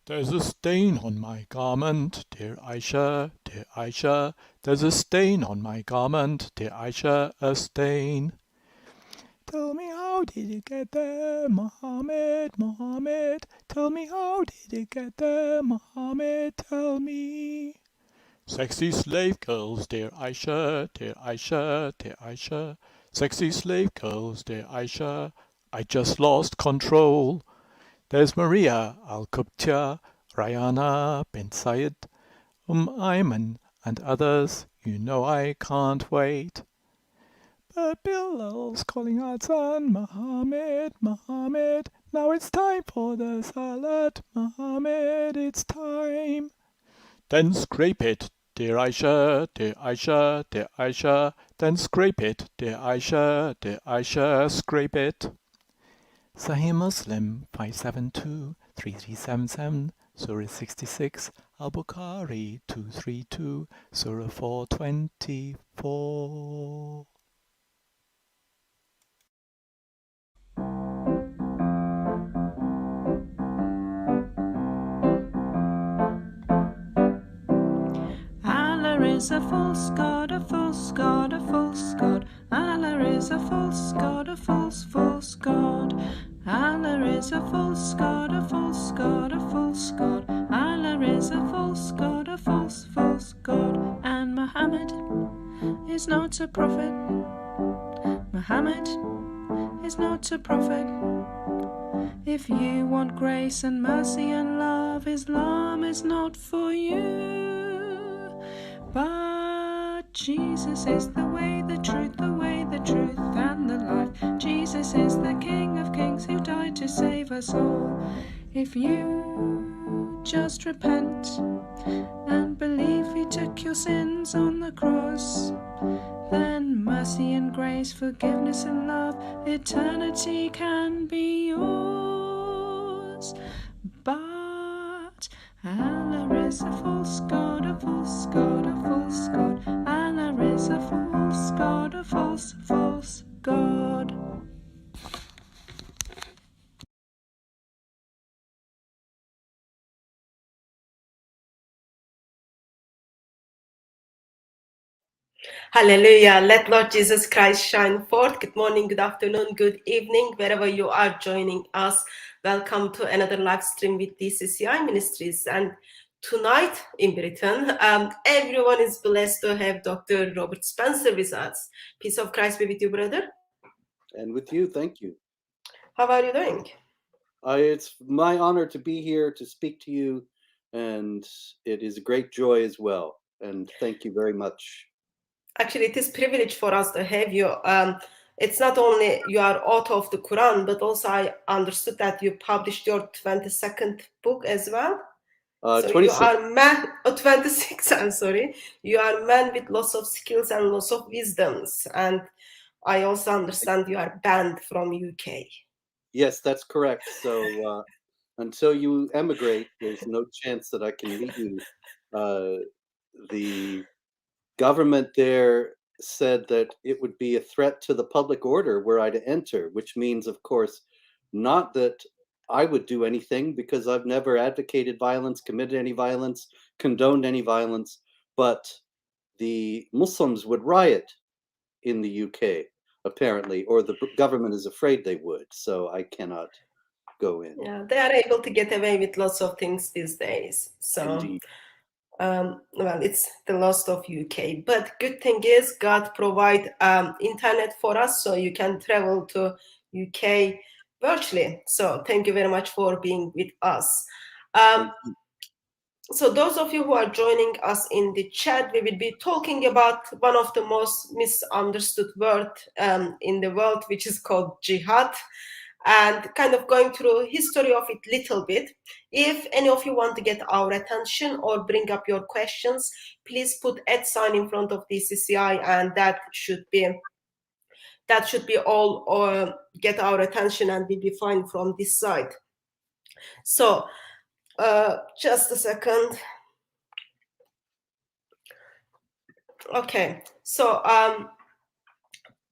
There's a stain on my garment, dear Aisha, dear Aisha. There's a stain on my garment, dear Aisha, a stain. Tell me how did it get there, Muhammad, Muhammad? Tell me how did it get there, Muhammad? Tell me. Sexy slave girls, dear Aisha, dear Aisha, dear Aisha. Sexy slave girls, dear Aisha. I just lost control. There's Maria Al-Qibtiyya, Rayana bin Sayed, Ayman, and others. You know I can't wait. But Bilal's calling Azan, Muhammad, Muhammad. Now it's time for the salat, Muhammad, it's time. Then scrape it, dear Aisha, dear Aisha, dear Aisha. Then scrape it, dear Aisha, dear Aisha, scrape it. Sahih Muslim 572-3377, Surah 66, Al-Bukhari 232, Surah 424. Allah is a false god, a false god, a false god. Allah is a false god, a false god. Allah is a false god, a false god, a false god. Allah is a false god, a false god. And Muhammad is not a prophet. Muhammad is not a prophet. If you want grace and mercy and love, Islam is not for you. But Jesus is the way, the truth, and the life. Jesus is the King of Kings who died to save us all. If you just repent and believe He took your sins on the cross, then mercy and grace, forgiveness and love, eternity can be yours. But Allah is a false god, a false god, a false god. Allah is a false god, a false god. Hallelujah. Let Lord Jesus Christ shine forth. Good morning, good afternoon, good evening, wherever you are joining us. Welcome to another live stream with DCCI Ministries. And tonight in Britain, everyone is blessed to have Dr. Robert Spencer with us. Peace of Christ be with you, brother. And with you, thank you. How are you doing? It's my honor to be here to speak to you, and it is a great joy as well. And thank you very much. Actually, it is a privilege for us to have you. It's not only you are author of the Quran, but also I understood that you published your 22nd book as well. So 26. you are man, 26, I'm sorry. You are man with lots of skills and lots of wisdoms. And I also understand you are banned from UK. Yes, that's correct. So until you emigrate, there's no chance that I can meet you. The government there said that it would be a threat to the public order were I to enter, which means, of course, not that I would do anything, because I've never advocated violence, committed any violence, condoned any violence, but the Muslims would riot in the UK, apparently, or the government is afraid they would, so I cannot go in. Yeah, they are able to get away with lots of things these days. So, Indeed. well, it's the loss of UK. But good thing is God provide internet for us, so you can travel to UK virtually. So thank you very much for being with us. So those of you who are joining us in the chat, we will be talking about one of the most misunderstood words in the world, which is called jihad, and kind of going through history of it little bit. If any of you want to get our attention or bring up your questions, please put @ in front of DCCI, and that should be all, or get our attention, and we'll be fine from this side. So just a second. Okay, so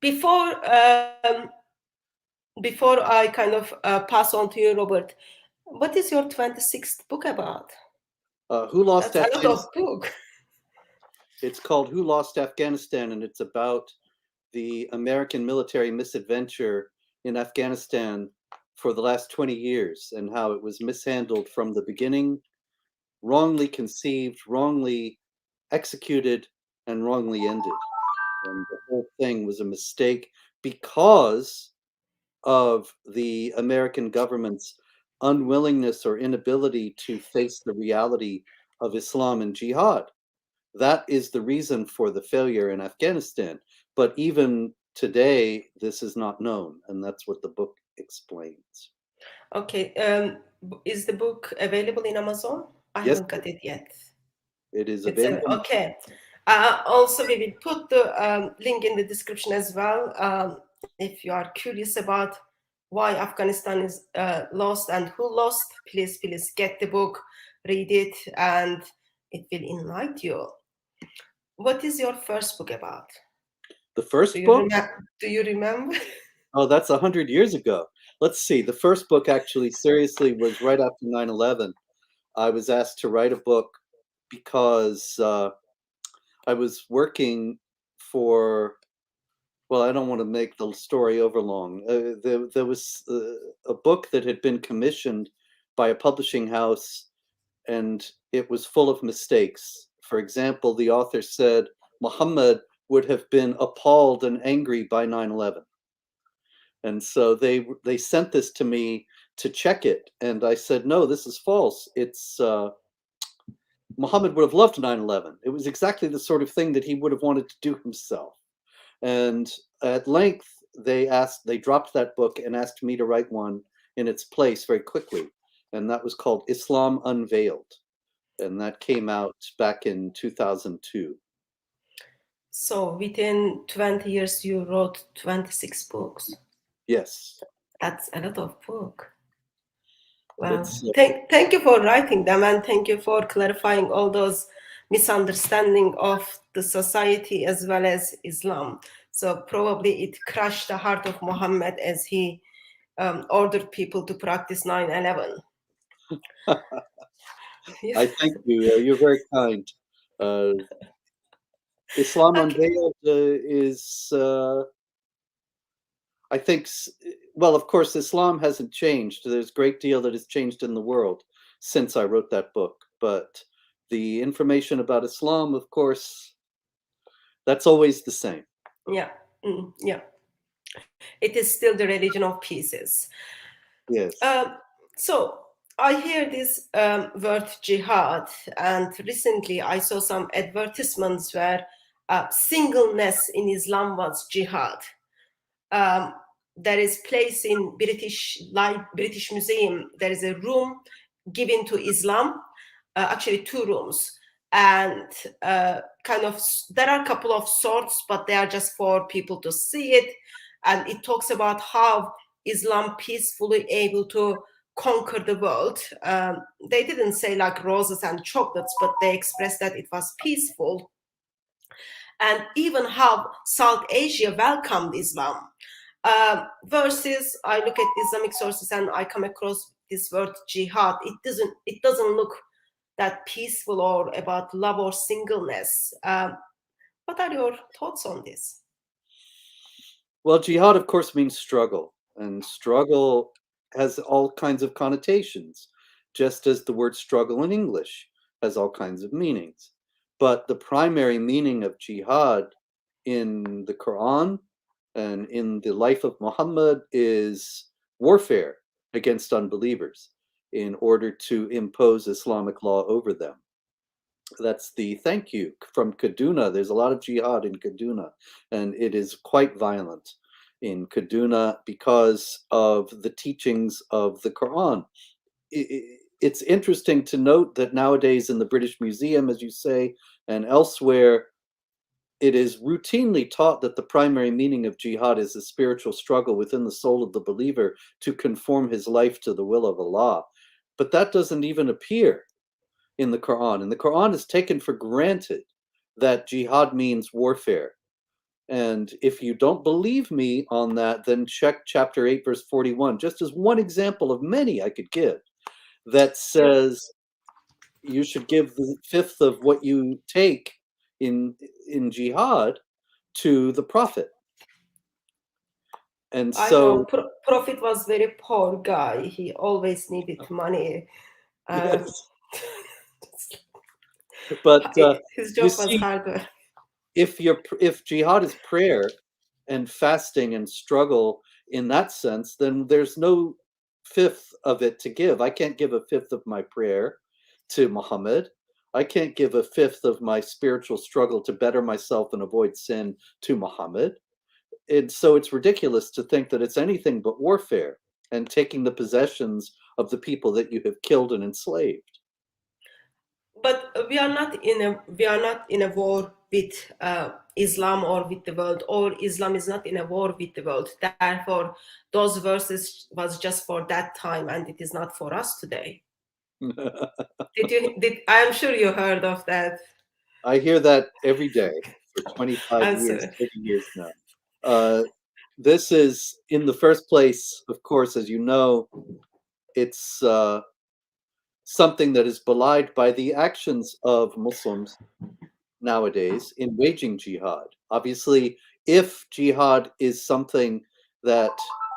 before I kind of pass on to you, Robert, What is your 26th book about? Who Lost That's a lot Afghanistan? of book. It's called Who Lost Afghanistan, and it's about the American military misadventure in Afghanistan for the last 20 years and how it was mishandled from the beginning, wrongly conceived, wrongly executed, and wrongly ended. And the whole thing was a mistake because of the American government's unwillingness or inability to face the reality of Islam and jihad. That is the reason for the failure in Afghanistan. But even today, this is not known, and that's what the book explains. Okay. Is the book available in Amazon? I Yes, haven't got it yet. it is It's available. okay. Also, we will put the link in the description as well. If you are curious about why Afghanistan is lost and who lost, please get the book, read it, and it will enlighten you. What is your first book about? The first book? Do you remember? Oh, that's 100 years ago. Let's see. The first book actually, seriously, was right after 9/11. I was asked to write a book because I was working for, well, I don't want to make the story overlong. There was a book that had been commissioned by a publishing house, and it was full of mistakes. For example, the author said Muhammad would have been appalled and angry by 9/11. And so they sent this to me to check it, and I said, no, this is false. It's Muhammad would have loved 9/11. It was exactly the sort of thing that he would have wanted to do himself. And at length, they dropped that book and asked me to write one in its place very quickly. And that was called Islam Unveiled. And that came out back in 2002. So within 20 years, you wrote 26 books. Yes. That's a lot of book. Well, It's, thank you for writing them, and thank you for clarifying all those misunderstanding of the society as well as Islam. So probably it crushed the heart of Muhammad as he ordered people to practice 9/11. I thank you. You're very kind. Islam Okay. Unveiled is, I think, well, of course, Islam hasn't changed. There's a great deal that has changed in the world since I wrote that book. But the information about Islam, of course, that's always the same. Yeah. Yeah. It is still the religion of pieces. Yes. So I hear this word jihad, and recently I saw some advertisements where singleness in Islam was jihad. There is place in British Museum. There is a room given to Islam, actually 2 rooms, and kind of there are a couple of swords, but they are just for people to see it, and it talks about how Islam peacefully able to conquer the world. They didn't say like roses and chocolates, but they expressed that it was peaceful, and even how South Asia welcomed Islam. Versus, I look at Islamic sources and I come across this word jihad. It doesn't look that peaceful or about love or singleness. What are your thoughts on this? Well, jihad, of course, means struggle, and struggle has all kinds of connotations, just as the word struggle in English has all kinds of meanings. But the primary meaning of jihad in the Quran and in the life of Muhammad is warfare against unbelievers in order to impose Islamic law over them. That's the thank you from Kaduna. There's a lot of jihad in Kaduna, and it is quite violent in Kaduna because of the teachings of the Quran. It's interesting to note that nowadays in the British Museum, as you say, and elsewhere, it is routinely taught that the primary meaning of jihad is a spiritual struggle within the soul of the believer to conform his life to the will of Allah. But that doesn't even appear in the Quran. And the Quran is taken for granted that jihad means warfare. And if you don't believe me on that, then check chapter 8, verse 41, just as one example of many I could give. that says you should give the fifth of what you take in jihad to the prophet. And I know so, Prophet was very poor guy. He always needed money. Um, yes, but his you job was see, harder. if jihad is prayer and fasting and struggle in that sense, then there's no fifth of it to give. I can't give a fifth of my prayer to Muhammad. I can't give a fifth of my spiritual struggle to better myself and avoid sin to Muhammad. And so it's ridiculous to think that it's anything but warfare and taking the possessions of the people that you have killed and enslaved. But we are not in a war with Islam or with the world, or Islam is not in a war with the world. Therefore, those verses was just for that time, and it is not for us today. Did I am sure you heard of that I hear that every day for 25 years, answer. 30 years now. This is, in the first place, of course, as you know, it's something that is belied by the actions of Muslims nowadays in waging jihad. Obviously, if jihad is something that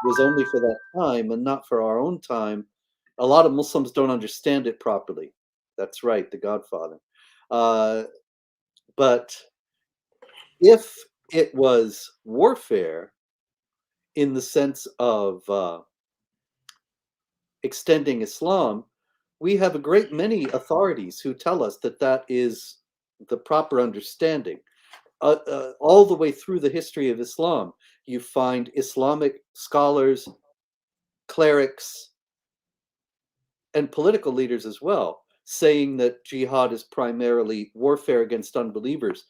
was only for that time and not for our own time, a lot of Muslims don't understand it properly. That's right, the Godfather. But if it was warfare in the sense of extending Islam, we have a great many authorities who tell us that that is the proper understanding. All the way through the history of Islam, you find Islamic scholars, clerics, and political leaders as well saying that jihad is primarily warfare against unbelievers.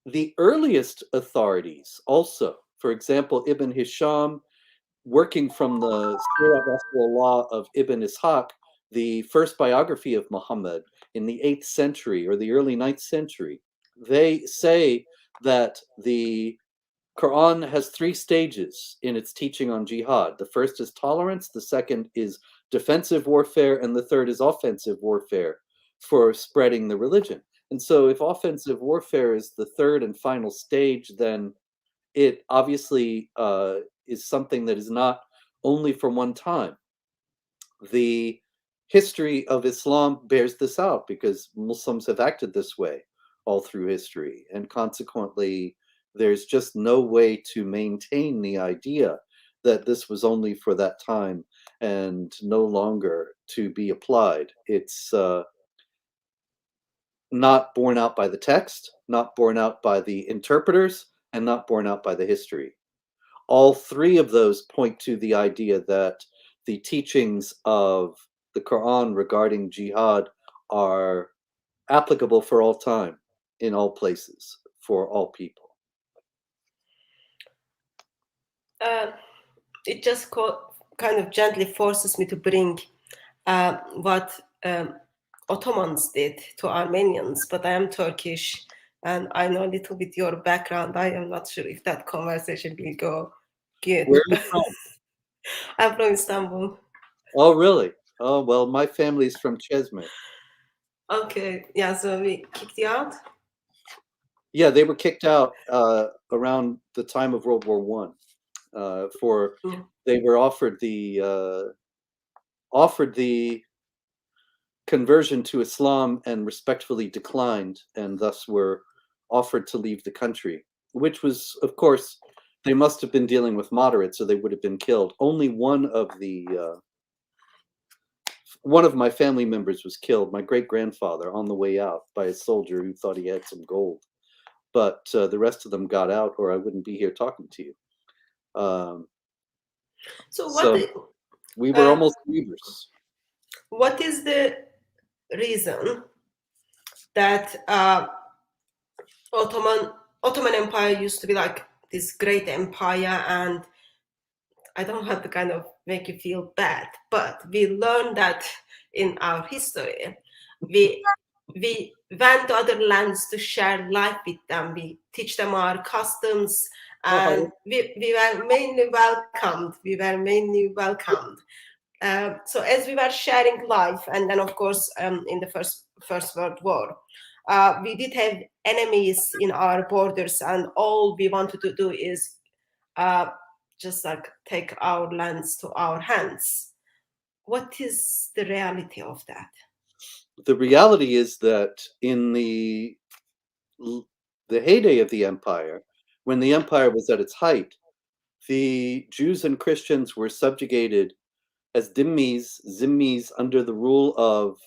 The earliest authorities also, for example, Ibn Hisham, working from the Sirah Rasulullah of Ibn Ishaq, the first biography of Muhammad in the 8th century or the early 9th century, they say that the Quran has 3 stages in its teaching on jihad. The first is tolerance, the second is defensive warfare, and the third is offensive warfare for spreading the religion. And so if offensive warfare is the third and final stage, then it obviously is something that is not only for one time. The history of Islam bears this out because Muslims have acted this way all through history, and consequently, there's just no way to maintain the idea that this was only for that time and no longer to be applied. It's not borne out by the text, not borne out by the interpreters, and not borne out by the history. All 3 of those point to the idea that the teachings of the Quran regarding jihad are applicable for all time, in all places, for all people. It just kind of gently forces me to bring what Ottomans did to Armenians, but I am Turkish and I know a little bit your background. I am not sure if that conversation will go good. Where are you from? I'm from Istanbul. Oh, really? Oh, well, my family's from Chesme. Okay, yeah, so we kicked you out. Yeah, they were kicked out around the time of World War One. They were offered the conversion to Islam and respectfully declined, and thus were offered to leave the country, which was, of course, they must have been dealing with moderates, or they would have been killed. Only one of my family members was killed, my great-grandfather, on the way out by a soldier who thought he had some gold. But the rest of them got out, or I wouldn't be here talking to you. So we were almost neighbors. What is the reason that Ottoman Empire used to be like this great empire, and I don't want to kind of make you feel bad, but we learned that in our history. We went to other lands to share life with them. We teach them our customs, and we were mainly welcomed. We were mainly welcomed. So as we were sharing life, and then of course in the First World War, we did have enemies in our borders, and all we wanted to do is uh, just like take our lands to our hands. What is the reality of that? The reality is that in the heyday of the empire, when the empire was at its height, the Jews and Christians were subjugated as zimmis under the rule of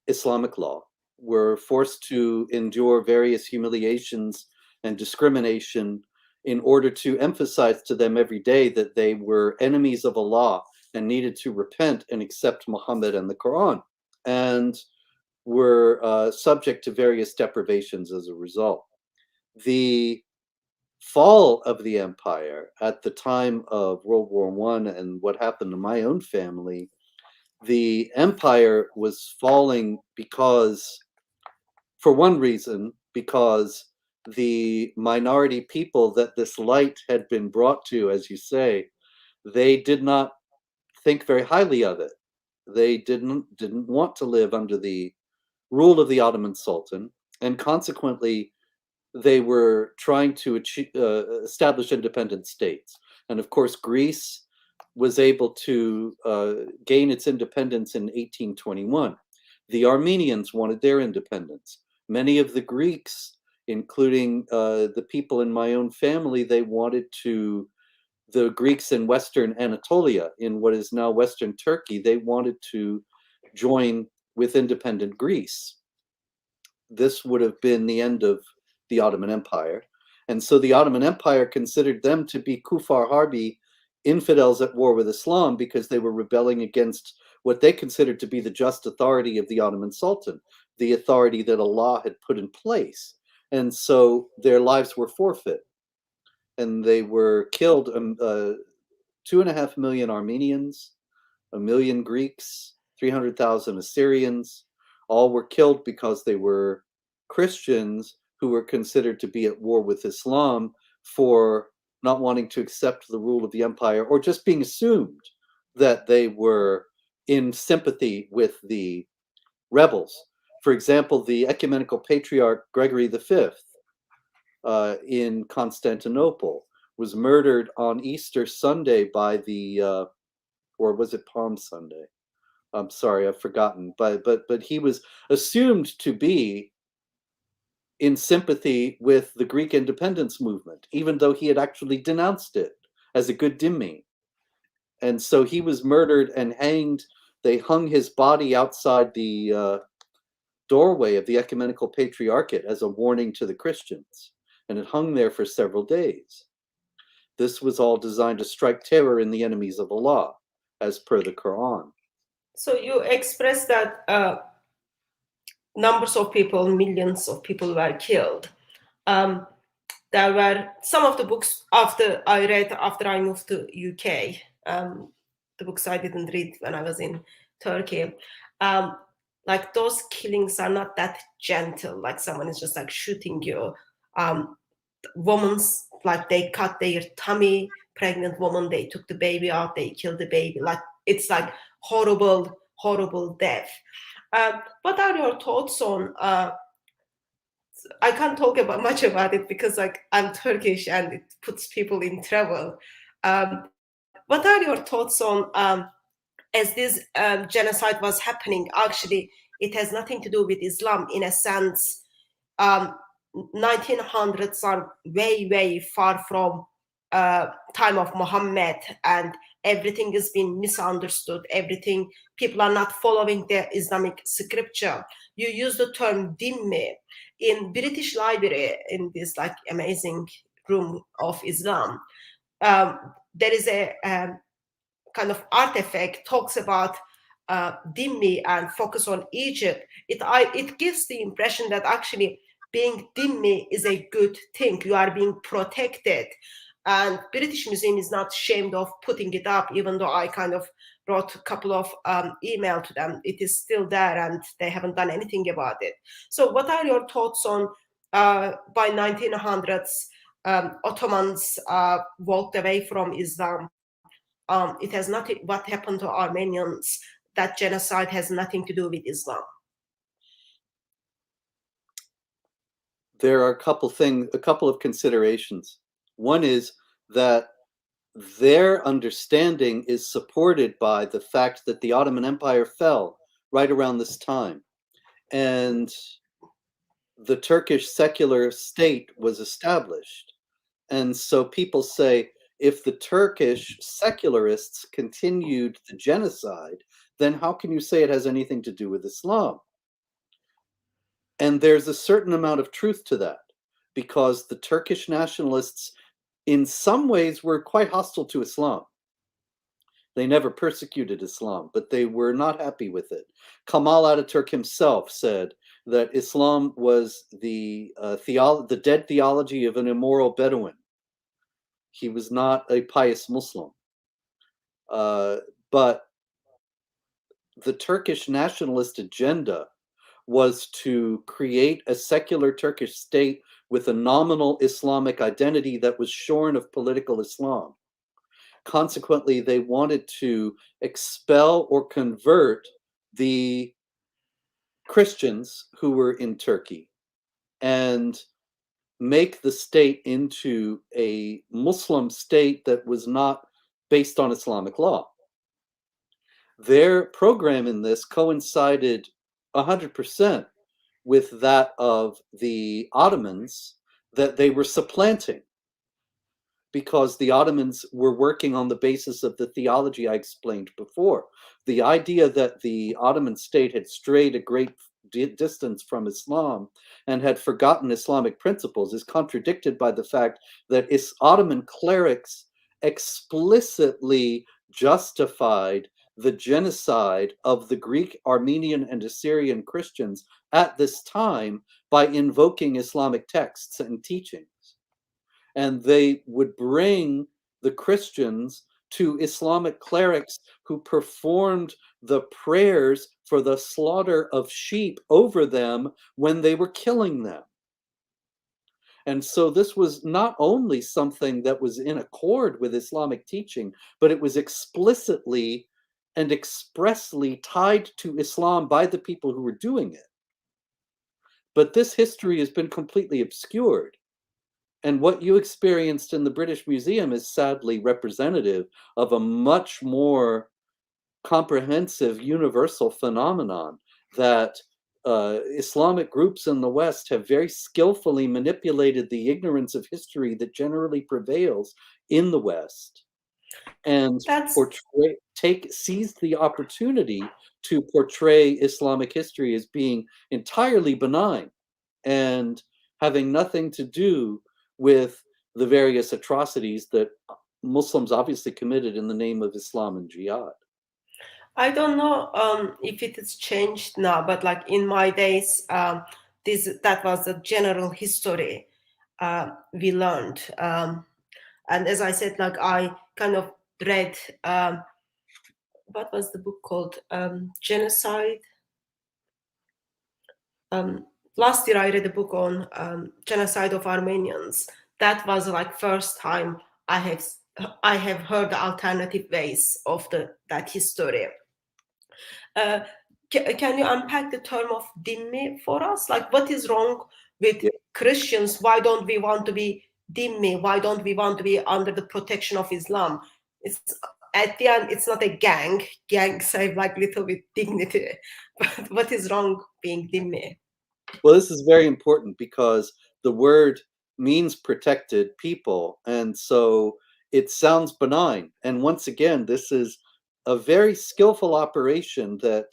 Islamic law, were forced to endure various humiliations and discrimination in order to emphasize to them every day that they were enemies of Allah and needed to repent and accept Muhammad and the Quran, and were subject to various deprivations as a result. The fall of the empire at the time of World War I and what happened to my own family, the empire was falling because, for one reason, because the minority people that this light had been brought to, as you say, they did not think very highly of it. They didn't want to live under the rule of the Ottoman Sultan, and consequently, they were trying to establish independent states. And of course, Greece was able to gain its independence in 1821. The Armenians wanted their independence. Many of the Greeks, including the people in my own family, they wanted to, the Greeks in Western Anatolia, in what is now Western Turkey, they wanted to join with independent Greece. This would have been the end of the Ottoman Empire. And so the Ottoman Empire considered them to be Kufar Harbi, infidels at war with Islam, because they were rebelling against what they considered to be the just authority of the Ottoman Sultan, the authority that Allah had put in place. And so their lives were forfeit. And they were killed, 2.5 million Armenians, 1 million Greeks, 300,000 Assyrians, all were killed because they were Christians who were considered to be at war with Islam for not wanting to accept the rule of the empire, or just being assumed that they were in sympathy with the rebels. For example, the ecumenical patriarch Gregory V in Constantinople was murdered on Easter Sunday by the, or was it Palm Sunday? I'm sorry, I've forgotten. But he was assumed to be in sympathy with the Greek independence movement, even though he had actually denounced it as a good dhimmi. And so he was murdered and hanged. They hung his body outside the doorway of the ecumenical patriarchate as a warning to the Christians, and it hung there for several days. This was all designed to strike terror in the enemies of Allah, as per the Quran. So you express that numbers of people, millions of people were killed. There were some of the books after I read after I moved to UK. The books I didn't read when I was in Turkey. Like those killings are not that gentle. Like someone is just like shooting you. Women's, like they cut their tummy. Pregnant woman, they took the baby out. They killed the baby. Like it's like horrible, horrible death. What are your thoughts on? I can't talk about much about it because like I'm Turkish and it puts people in trouble. What are your thoughts on as this genocide was happening? Actually, it has nothing to do with Islam in a sense. 1900s are way, way far from time of Muhammad, and everything has been misunderstood. Everything, people are not following the Islamic scripture. You use the term dhimmi in British Library, in this like amazing room of Islam. There is a kind of artifact talks about dhimmi and focus on Egypt. It gives the impression that actually being dhimmi is a good thing. You are being protected. And British Museum is not ashamed of putting it up, even though I kind of wrote a couple of email to them. It is still there and they haven't done anything about it. So what are your thoughts on by 1900s, Ottomans walked away from Islam. it has nothing. What happened to Armenians? That genocide has nothing to do with Islam. There are a couple of considerations. One is that their understanding is supported by the fact that the Ottoman Empire fell right around this time, and the Turkish secular state was established. And so people say, if the Turkish secularists continued the genocide, then how can you say it has anything to do with Islam? And there's a certain amount of truth to that, because the Turkish nationalists, in some ways, were quite hostile to Islam. They never persecuted Islam, but they were not happy with it. Kemal Ataturk himself said that Islam was the dead theology of an immoral Bedouin. He was not a pious Muslim. But the Turkish nationalist agenda was to create a secular Turkish state with a nominal Islamic identity that was shorn of political Islam. Consequently, they wanted to expel or convert the Christians who were in Turkey and make the state into a Muslim state that was not based on Islamic law. Their program in this coincided 100% with that of the Ottomans that they were supplanting, because the Ottomans were working on the basis of the theology I explained before. The idea that the Ottoman state had strayed a great distance from Islam and had forgotten Islamic principles is contradicted by the fact that Ottoman clerics explicitly justified the genocide of the Greek, Armenian, and Assyrian Christians at this time by invoking Islamic texts and teachings. And they would bring the Christians to Islamic clerics who performed the prayers for the slaughter of sheep over them when they were killing them. And so this was not only something that was in accord with Islamic teaching, but it was explicitly and expressly tied to Islam by the people who were doing it. But this history has been completely obscured. And what you experienced in the British Museum is sadly representative of a much more comprehensive universal phenomenon that Islamic groups in the West have very skillfully manipulated the ignorance of history that generally prevails in the West, and seized the opportunity to portray Islamic history as being entirely benign and having nothing to do with the various atrocities that Muslims obviously committed in the name of Islam and Jihad. I don't know if it has changed now, but like in my days, that was the general history we learned. And as I said, like I kind of read, what was the book called? Genocide. Last year I read a book on genocide of Armenians. That was like first time I have heard the alternative ways of that history. Can you unpack the term of dhimmi for us? Like, what is wrong with Christians? Why don't we want to be dhimmi? Why don't we want to be under the protection of Islam? It's at the end, it's not a gang. Gangs have like little bit dignity. But what is wrong being dhimmi? Well, this is very important because the word means protected people, and so it sounds benign. And once again, this is a very skillful operation that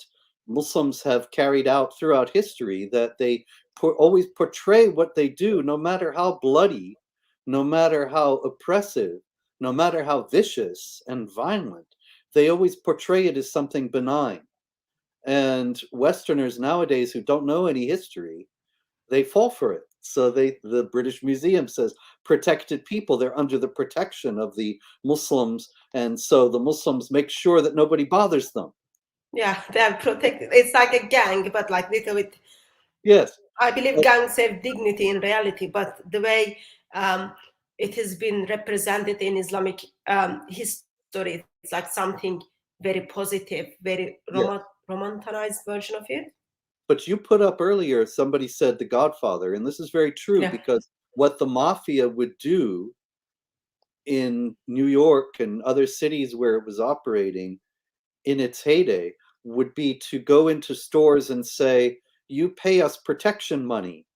Muslims have carried out throughout history, that they always portray what they do, no matter how bloody, no matter how oppressive, no matter how vicious and violent, they always portray it as something benign. And Westerners nowadays who don't know any history, they fall for it. So the British Museum says protected people, they're under the protection of the Muslims, and so the Muslims make sure that nobody bothers them. Yeah, they're protected. It's like a gang, but like little bit. Yes. I believe gangs have dignity in reality, but the way it has been represented in Islamic history story. It's like something very positive, very Yes. romanticized version of it. But you put up earlier, somebody said The Godfather, and this is very true Yeah. because what the mafia would do in New York and other cities where it was operating in its heyday would be to go into stores and say, "You pay us protection money,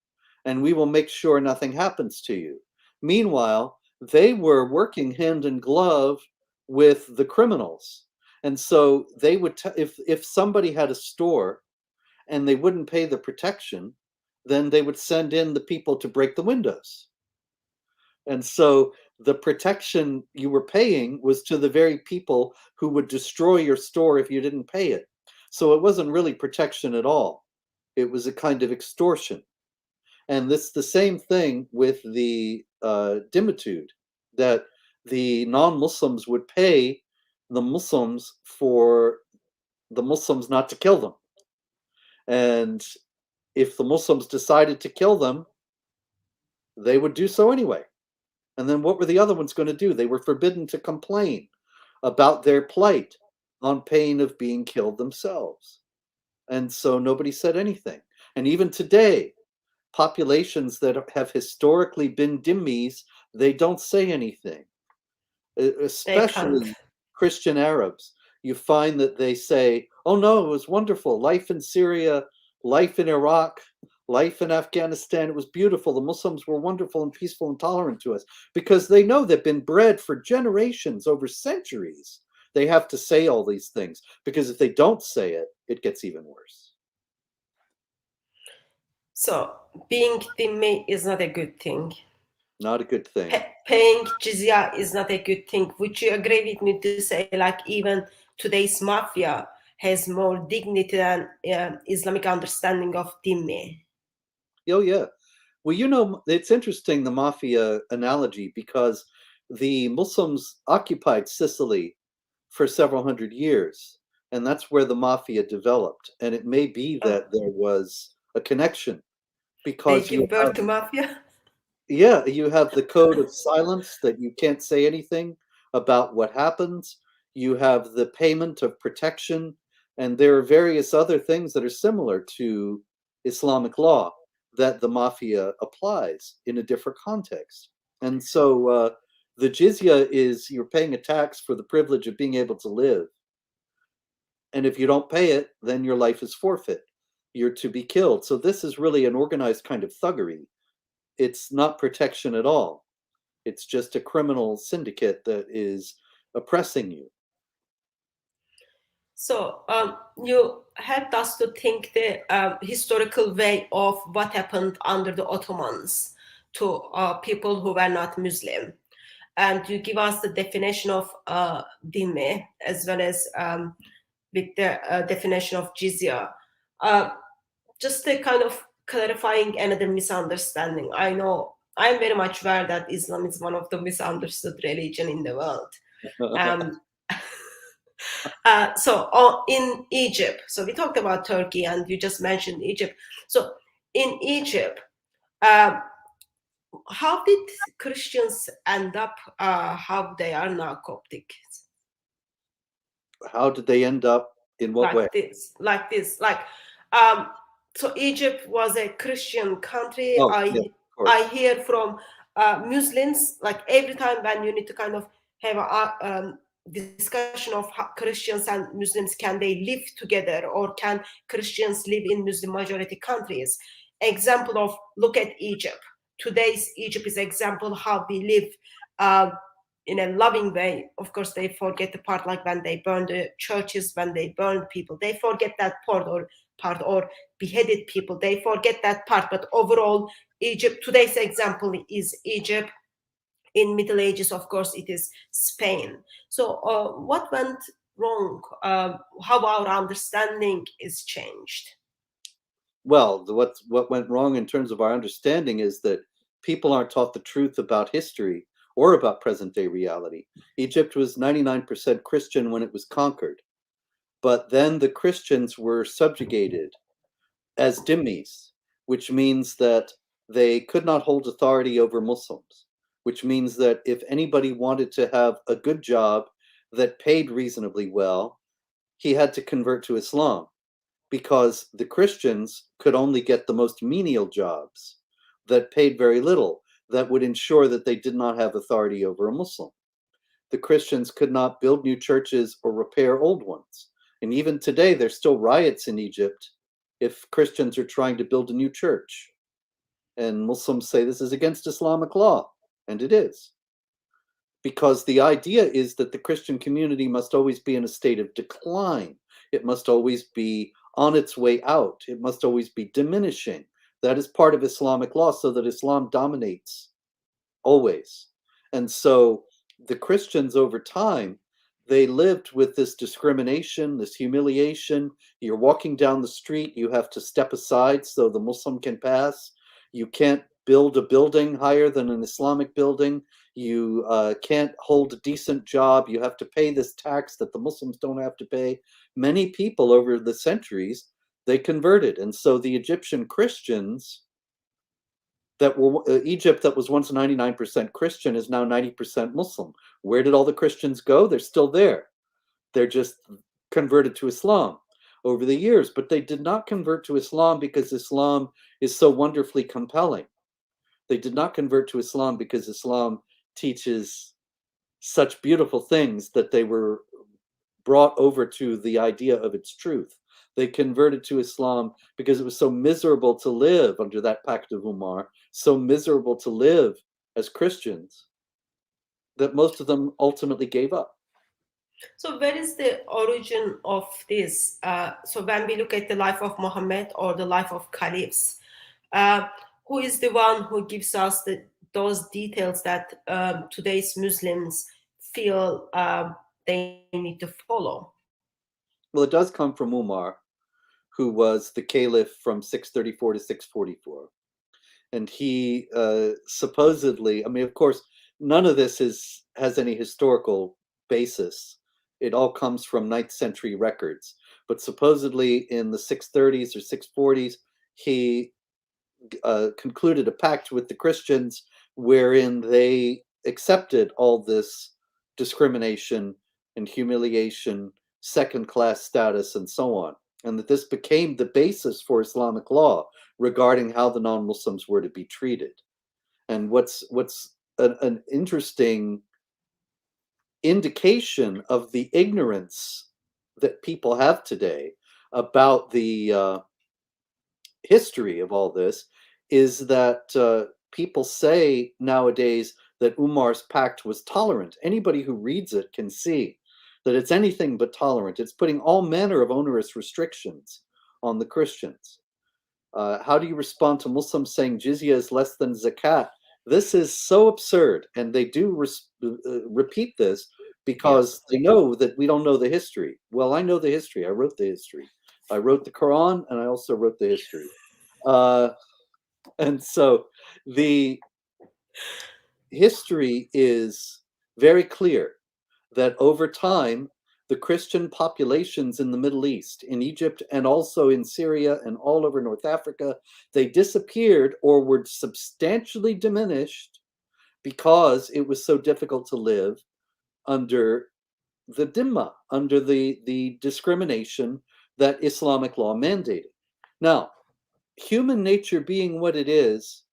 and we will make sure nothing happens to you." Meanwhile, they were working hand in glove with the criminals. And so they would, if somebody had a store and they wouldn't pay the protection, then they would send in the people to break the windows. And so the protection you were paying was to the very people who would destroy your store if you didn't pay it. So it wasn't really protection at all. It was a kind of extortion. And this the same thing with the dimitude, that the non-Muslims would pay the Muslims for the Muslims not to kill them. And if the Muslims decided to kill them, they would do so anyway. And then what were the other ones going to do? They were forbidden to complain about their plight on pain of being killed themselves. And so nobody said anything. And even today, populations that have historically been dhimmis, they don't say anything, They can't. especially Christian Arabs. You find that they say, "Oh no, it was wonderful. Life in Syria, life in Iraq, life in Afghanistan, it was beautiful. The Muslims were wonderful and peaceful and tolerant to us," because they know they've been bred for generations, over centuries. They have to say all these things because if they don't say it, it gets even worse. So being dhimmi is not a good thing. Not a good thing. Paying jizya is not a good thing. Would you agree with me to say, like, even today's mafia has more dignity than Islamic understanding of dhimmi? Oh yeah. Well, you know, it's interesting, the mafia analogy, because the Muslims occupied Sicily for several hundred years, and that's where the mafia developed. And it may be that there was a connection They because give birth to mafia? yeah, you have the code of silence that you can't say anything about what happens. You have the payment of protection, and there are various other things that are similar to Islamic law that the mafia applies in a different context. And so the jizya is you're paying a tax for the privilege of being able to live. And if you don't pay it, then your life is forfeit. You're to be killed. So this is really an organized kind of thuggery. It's not protection at all. It's just a criminal syndicate that is oppressing you. So you helped us to think the historical way of what happened under the Ottomans to people who were not Muslim. And you give us the definition of dhimmi as well as with the definition of jizya. Just a kind of clarifying another misunderstanding. I know I'm very much aware that Islam is one of the misunderstood religion in the world. So in Egypt, so we talked about Turkey and you just mentioned Egypt. So in Egypt, how did Christians end up how they are now Coptic? How did they end up in what way? So Egypt was a Christian country. Oh, yeah, of course. I hear from Muslims, like every time when you need to kind of have a discussion of how Christians and Muslims, can they live together, or can Christians live in Muslim majority countries? Example of, look at Egypt. Today's Egypt is example how we live in a loving way. Of course, they forget the part like when they burn the churches, when they burn people. They forget that part, or beheaded people. They forget that part. But overall, Egypt, today's example is Egypt. In Middle Ages, of course, it is Spain. So what went wrong? How our understanding is changed? Well, what went wrong in terms of our understanding is that people aren't taught the truth about history or about present day reality. Egypt was 99% Christian when it was conquered, but then the Christians were subjugated as dhimmis, which means that they could not hold authority over Muslims, which means that if anybody wanted to have a good job, that paid reasonably well, he had to convert to Islam because the Christians could only get the most menial jobs that paid very little, that would ensure that they did not have authority over a Muslim. The Christians could not build new churches or repair old ones. And even today, there's still riots in Egypt if Christians are trying to build a new church. And Muslims say this is against Islamic law, and it is. Because the idea is that the Christian community must always be in a state of decline. It must always be on its way out. It must always be diminishing. That is part of Islamic law, so that Islam dominates always. And so the Christians over time, they lived with this discrimination, this humiliation. You're walking down the street, you have to step aside so the Muslim can pass. You can't build a building higher than an Islamic building. You can't hold a decent job. You have to pay this tax that the Muslims don't have to pay. Many people over the centuries, they converted. And so the Egyptian Christians that were Egypt, that was once 99% Christian, is now 90% Muslim. Where did all the Christians go? They're still there. They're just converted to Islam over the years, but they did not convert to Islam because Islam is so wonderfully compelling. They did not convert to Islam because Islam teaches such beautiful things that they were brought over to the idea of its truth. They converted to Islam because it was so miserable to live under that Pact of Umar, so miserable to live as Christians, that most of them ultimately gave up. So where is the origin of this? So when we look at the life of Muhammad or the life of caliphs, who is the one who gives us those details that today's Muslims feel they need to follow? Well, it does come from Umar, who was the caliph from 634 to 644. And he supposedly, I mean, of course, none of this has any historical basis. It all comes from 9th century records. But supposedly in the 630s or 640s, he concluded a pact with the Christians wherein they accepted all this discrimination and humiliation, second-class status, and so on, and that this became the basis for Islamic law regarding how the non-Muslims were to be treated. And what's an interesting indication of the ignorance that people have today about the history of all this is that people say nowadays that Umar's pact was tolerant. Anybody who reads it can see that it's anything but tolerant. It's putting all manner of onerous restrictions on the Christians. How do you respond to Muslims saying jizya is less than zakat? This is so absurd, and they do repeat this because they know that we don't know the history. Well, I know the history. I wrote the history. I wrote the Quran, and I also wrote the history. And so the history is very clear that over time, the Christian populations in the Middle East, in Egypt, and also in Syria and all over North Africa, they disappeared or were substantially diminished because it was so difficult to live under the dhimma, under the discrimination that Islamic law mandated. Now, human nature being what it is,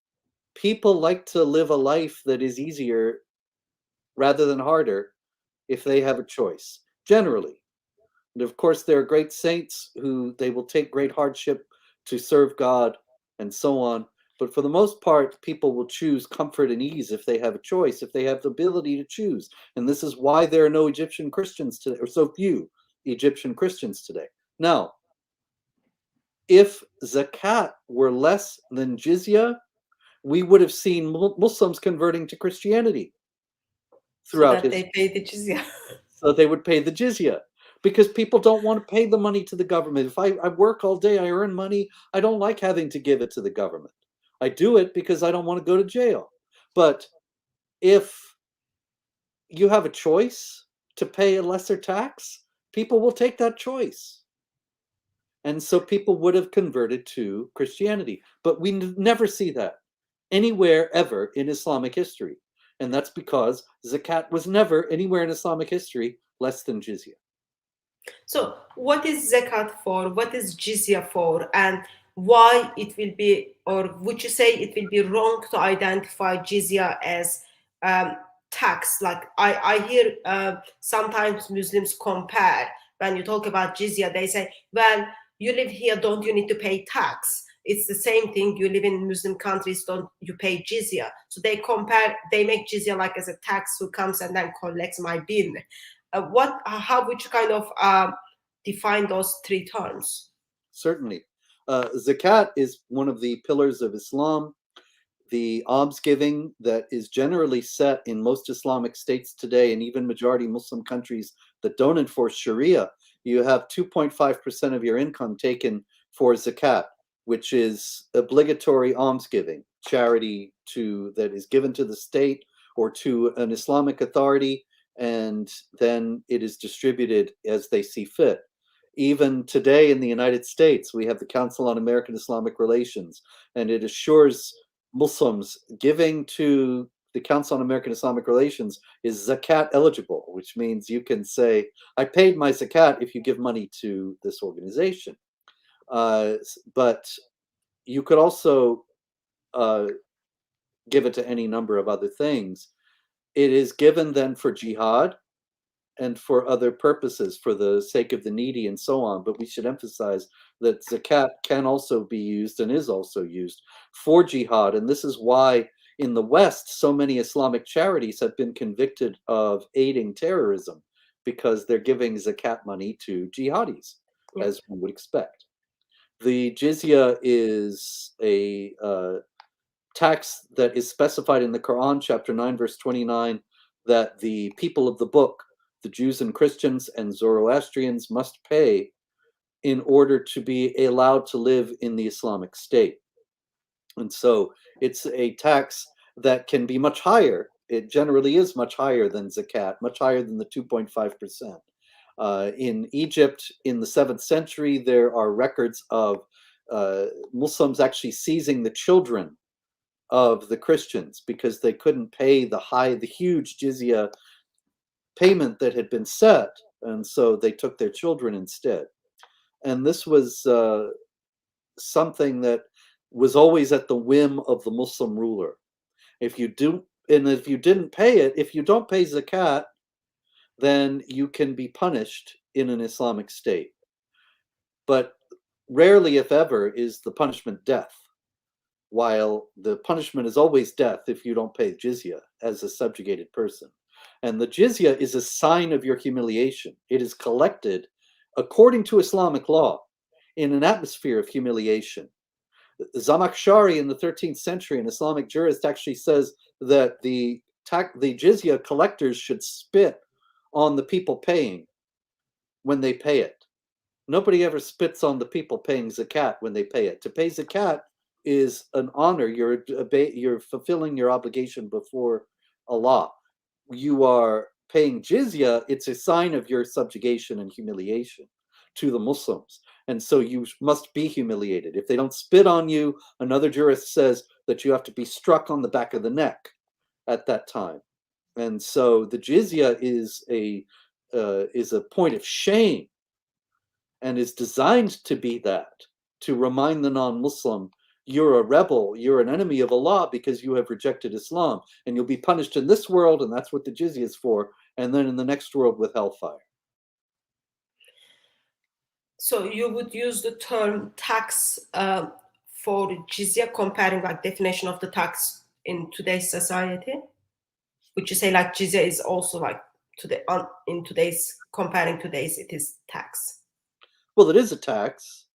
people like to live a life that is easier rather than harder if they have a choice, generally. And of course, there are great saints who they will take great hardship to serve God and so on. But for the most part, people will choose comfort and ease if they have a choice, if they have the ability to choose. And this is why there are no Egyptian Christians today, or so few Egyptian Christians today. Now, if zakat were less than jizya, we would have seen Muslims converting to Christianity throughout so that they pay the jizya. So they would pay the jizya, because people don't want to pay the money to the government. If I work all day, I earn money, I don't like having to give it to the government. I do it because I don't want to go to jail. But if you have a choice to pay a lesser tax, people will take that choice. And so people would have converted to Christianity. But we never see that anywhere ever in Islamic history. And that's because zakat was never anywhere in Islamic history less than jizya. So what is zakat for? What is jizya for? And why it will be, or would you say it will be wrong to identify jizya as tax? Like I hear sometimes Muslims compare, when you talk about jizya, they say, well, you live here, don't you need to pay tax? It's the same thing. You live in Muslim countries, don't you pay jizya? So they compare, they make jizya like as a tax who comes and then collects my bin. How would you kind of define those three terms? Certainly. Zakat is one of the pillars of Islam. The almsgiving that is generally set in most Islamic states today, and even majority Muslim countries that don't enforce Sharia, you have 2.5% of your income taken for zakat, which is obligatory almsgiving, charity that is given to the state or to an Islamic authority, and then it is distributed as they see fit. Even today in the United States, we have the Council on American Islamic Relations, and it assures Muslims giving to the Council on American Islamic Relations is zakat eligible, which means you can say, I paid my zakat if you give money to this organization. But you could also give it to any number of other things. It is given then for jihad and for other purposes, for the sake of the needy and so on. But we should emphasize that zakat can also be used and is also used for jihad. And this is why in the West, so many Islamic charities have been convicted of aiding terrorism, because they're giving zakat money to jihadis, as one would expect. The jizya is a tax that is specified in the Quran, chapter 9, verse 29, that the people of the book, the Jews and Christians and Zoroastrians, must pay in order to be allowed to live in the Islamic State. And so it's a tax that can be much higher. It generally is much higher than zakat, much higher than the 2.5%. In Egypt, in the 7th century, there are records of Muslims actually seizing the children of the Christians because they couldn't pay the huge jizya payment that had been set, and so they took their children instead. And this was something that was always at the whim of the Muslim ruler. If you didn't pay it, if you don't pay zakat, then you can be punished in an Islamic state. But rarely, if ever, is the punishment death, while the punishment is always death if you don't pay jizya as a subjugated person. And the jizya is a sign of your humiliation. It is collected according to Islamic law in an atmosphere of humiliation. Zamakhshari in the 13th century, an Islamic jurist, actually says that the jizya collectors should spit on the people paying when they pay it. Nobody ever spits on the people paying zakat when they pay it. To pay zakat is an honor. You're fulfilling your obligation before Allah. You are paying jizya. It's a sign of your subjugation and humiliation to the Muslims. And so you must be humiliated. If they don't spit on you, another jurist says that you have to be struck on the back of the neck at that time. And so the jizya is a point of shame, and is designed to be that, to remind the non-Muslim, you're a rebel, you're an enemy of Allah because you have rejected Islam, and you'll be punished in this world, and that's what the jizya is for, and then in the next world with hellfire. So you would use the term tax for jizya, comparing like definition of the tax in today's society? Would you say like jizya is also like in today's, comparing today's, it is tax? Well, it is a tax,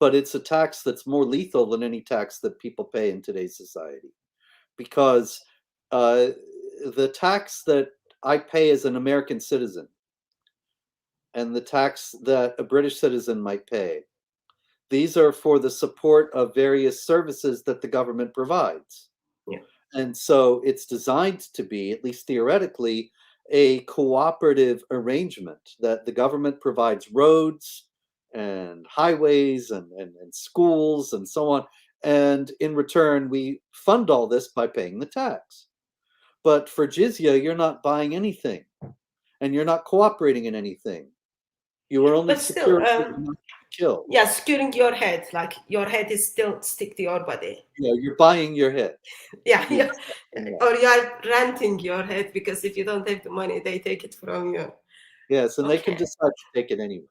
but it's a tax that's more lethal than any tax that people pay in today's society. Because the tax that I pay as an American citizen and the tax that a British citizen might pay, these are for the support of various services that the government provides. Yeah. And so it's designed to be, at least theoretically, a cooperative arrangement that the government provides roads and highways and schools and so on. And in return, we fund all this by paying the tax. But for jizya, you're not buying anything. and you're not cooperating in anything. You are only But still, securing kill. yeah, securing your head, like your head is still stick to your body. You're buying your head. Yeah, Yes. or you are renting your head, because if you don't have the money, they take it from you. Yes, and they can Okay. decide to take it anyway.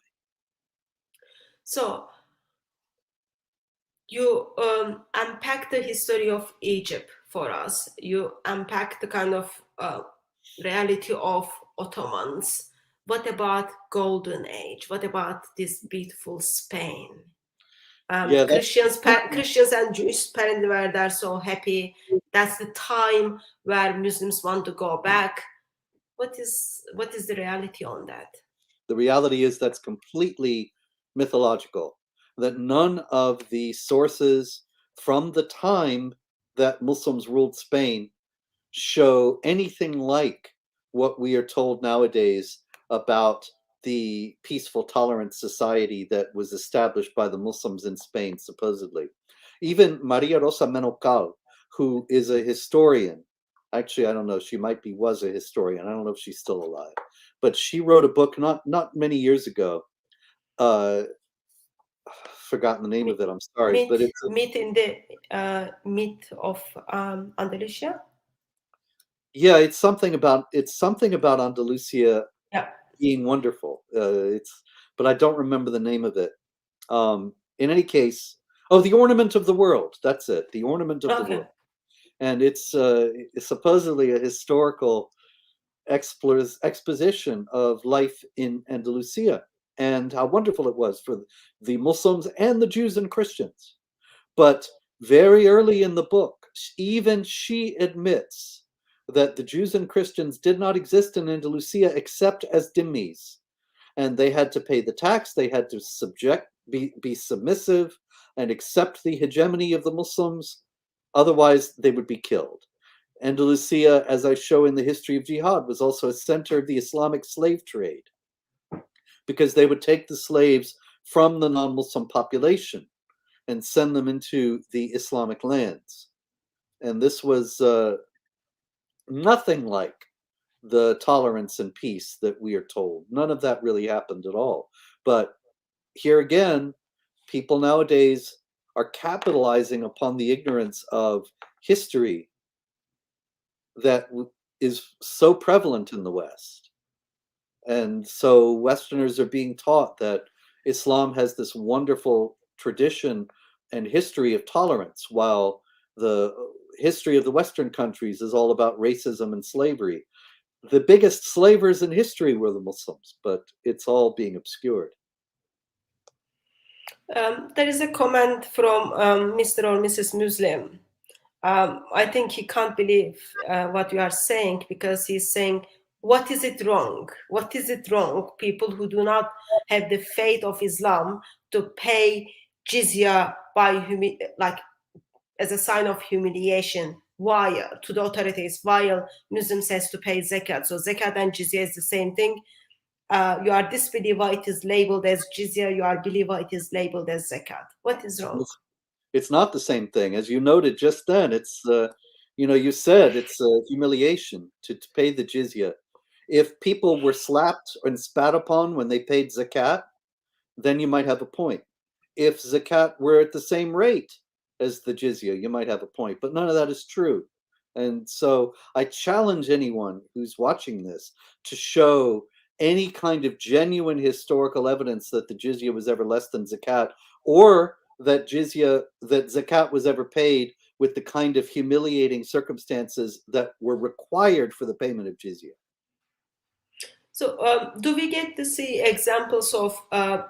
So you unpack the history of Egypt for us. You unpack the kind of reality of Ottomans. What about Golden Age? What about this beautiful Spain? Yeah, Christians and Jews apparently were there so happy. That's the time where Muslims want to go back. What is the reality on that? the reality is that's completely mythological. That none of the sources from the time that Muslims ruled Spain show anything like what we are told nowadays about the peaceful, tolerant society that was established by the Muslims in Spain, supposedly. Even Maria Rosa Menocal, who is a historian, actually, I don't know, she was a historian. I don't know if she's still alive, but she wrote a book not many years ago. Forgotten the name of it. I'm sorry, but it's Myth in the myth of Andalusia. yeah, it's something about Andalusia Yeah. being wonderful. But I don't remember the name of it. In any case, The Ornament of the World. That's it. The Ornament of the World. And it's supposedly a historical exposition of life in Andalusia and how wonderful it was for the Muslims and the Jews and Christians. But very early in the book, even she admits that the Jews and Christians did not exist in Andalusia except as dhimmis. And they had to pay the tax, they had to be submissive and accept the hegemony of the Muslims, otherwise they would be killed. Andalusia, as I show in the history of Jihad, was also a center of the Islamic slave trade, because they would take the slaves from the non-Muslim population and send them into the Islamic lands. And this was nothing like the tolerance and peace that we are told. None of that really happened at all. But here again, people nowadays are capitalizing upon the ignorance of history that is so prevalent in the West. And so Westerners are being taught that Islam has this wonderful tradition and history of tolerance, while the history of the Western countries is all about racism and slavery. The biggest slavers in history were the Muslims, but it's all being obscured. There is a comment from Mr. or Mrs. Muslim. I think he can't believe what you are saying, because he's saying, what is it wrong? What is it wrong? People who do not have the faith of Islam to pay jizya by as a sign of humiliation, while to the authorities, while Muslims has to pay zakat. So zakat and jizya is the same thing. You are disbeliever, it is labeled as jizya. You are believer, it is labeled as zakat. What is wrong? It's not the same thing. As you noted just then, it's, you said it's a humiliation to pay the jizya. If people were slapped and spat upon when they paid zakat, then you might have a point. If zakat were at the same rate as the jizya, you might have a point. But none of that is true. And so I challenge anyone who's watching this to show any kind of genuine historical evidence that the jizya was ever less than zakat, or that zakat was ever paid with the kind of humiliating circumstances that were required for the payment of jizya. So do we get to see examples of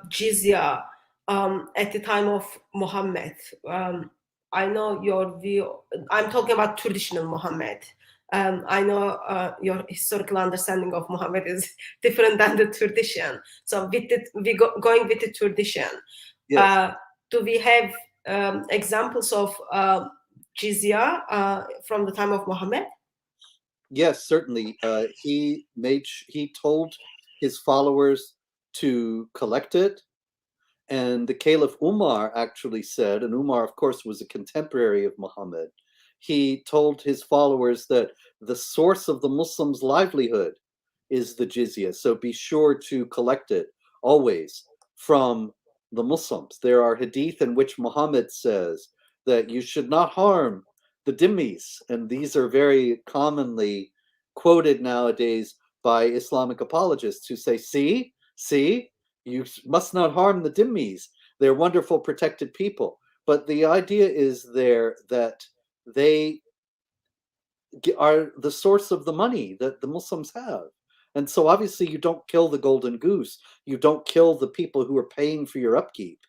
jizya at the time of Muhammad? I know your view. I'm talking about traditional Muhammad. I know your historical understanding of Muhammad is different than the tradition. So going with the tradition, Yes. do we have examples of jizya from the time of Muhammad? Yes, certainly. He told his followers to collect it, and the Caliph Umar actually said, and Umar, of course, was a contemporary of Muhammad. He told his followers that the source of the Muslims' livelihood is the jizya. So be sure to collect it always from the Muslims. There are hadith in which Muhammad says that you should not harm the dhimmis, and these are very commonly quoted nowadays by Islamic apologists who say, see, you must not harm the dhimmis. They're wonderful protected people. But the idea is there that they are the source of the money that the Muslims have. And so obviously you don't kill the golden goose. You don't kill the people who are paying for your upkeep.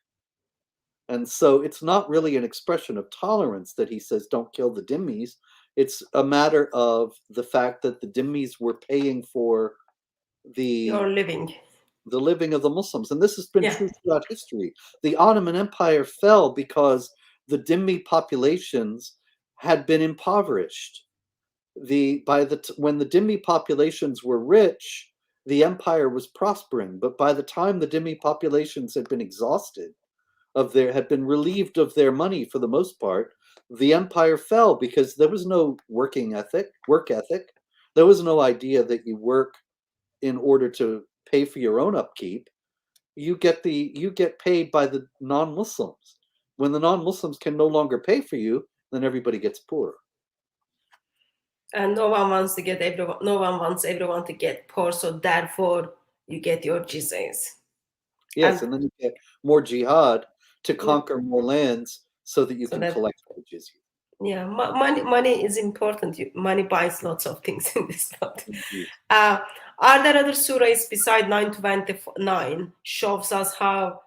And so it's not really an expression of tolerance that he says don't kill the dhimmis. It's a matter of the fact that the dhimmis were paying for Your living. the living of the Muslims. And this has been Yeah. true throughout history. The Ottoman Empire fell because the dhimmi populations had been impoverished. When the dhimmi populations were rich, the empire was prospering. But by the time the dhimmi populations had been exhausted, had been relieved of their money for the most part, the empire fell because there was no work ethic. There was no idea that you work in order to pay for your own upkeep. You get paid by the non-Muslims. When the non-Muslims can no longer pay for you, then everybody gets poorer. And no one wants everyone to get poor, so therefore you get your jizyas. Yes, and then you get more jihad to conquer more lands so that you can collect the jizya. Yeah, money is important. Money buys lots of things in this world. Are there other surahs beside 929 shows us how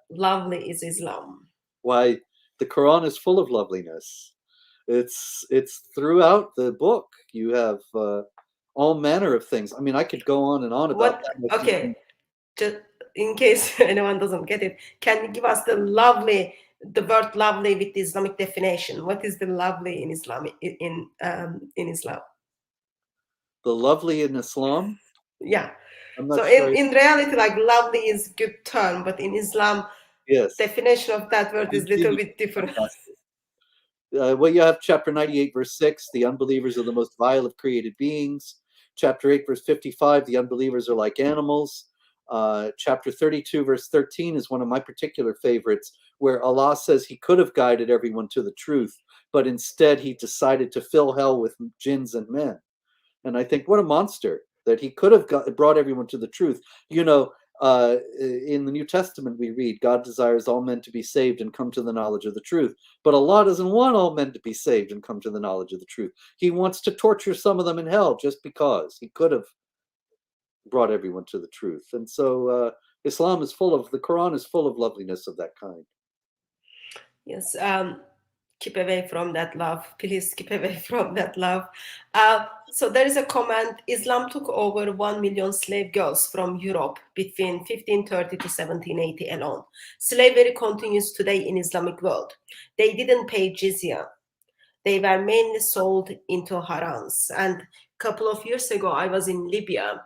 lovely is Islam? Why, the Quran is full of loveliness. It's throughout the book. You have all manner of things. I mean, I could go on and on about that. Okay, just in case anyone doesn't get it, can you give us the word lovely with the Islamic definition? What is the lovely in Islam? In Islam? The lovely in Islam? Yeah. I'm not so sure. in reality, like lovely is good term, but in Islam, yes, definition of that word is a little bit different. Well, you have chapter 98, verse 6, the unbelievers are the most vile of created beings. Chapter 8, verse 55, the unbelievers are like animals. Chapter 32, verse 13 is one of my particular favorites, where Allah says he could have guided everyone to the truth, but instead he decided to fill hell with jinns and men. And I think, what a monster, that he could have brought everyone to the truth. You know, in the New Testament we read, God desires all men to be saved and come to the knowledge of the truth. But Allah doesn't want all men to be saved and come to the knowledge of the truth. He wants to torture some of them in hell just because. He could have brought everyone to the truth. And so the Quran is full of loveliness of that kind. Yes, keep away from that love. Please keep away from that love. So there is a comment, Islam took over 1 million slave girls from Europe between 1530 to 1780 alone. Slavery continues today in Islamic world. They didn't pay jizya. They were mainly sold into harems. And a couple of years ago, I was in Libya.